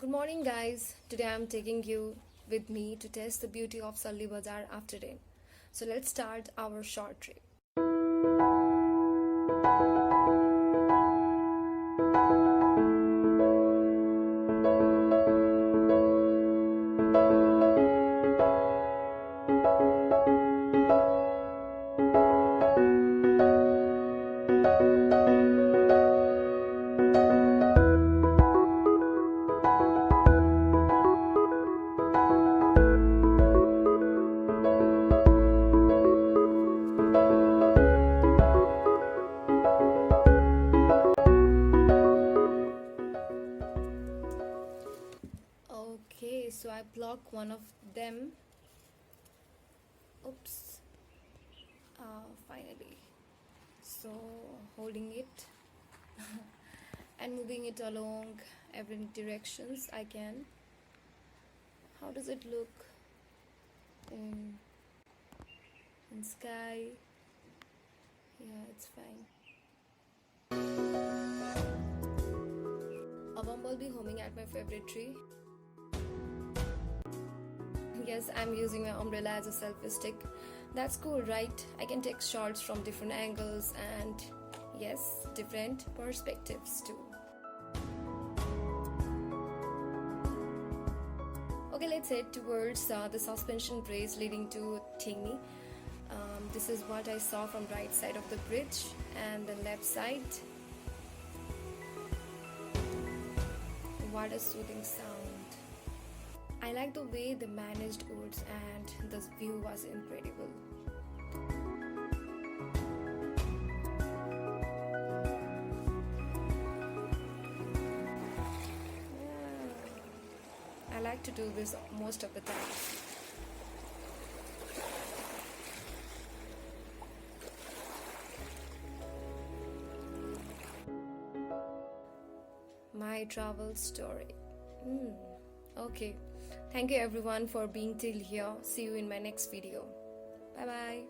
Good morning, guys. Today I'm taking you with me to test the beauty of Sallibazar after rain. So let's start our short trip. Okay, so I block one of them. Oops. Finally. So holding it and moving it along every directions I can. How does it look in sky? Yeah, it's fine. A bumblebee homing at my favorite tree. Yes, I'm using my umbrella as a selfie stick. That's cool, right? I can take shots from different angles and yes, different perspectives too. Okay, let's head towards the suspension bridge leading to Tingni. This is what I saw from right side of the bridge and the left side. What a soothing sound. I like the way they managed woods and the view was incredible. Yeah. I like to do this most of the time. My travel story. Okay. Thank you everyone for being till here. See you in my next video. Bye bye.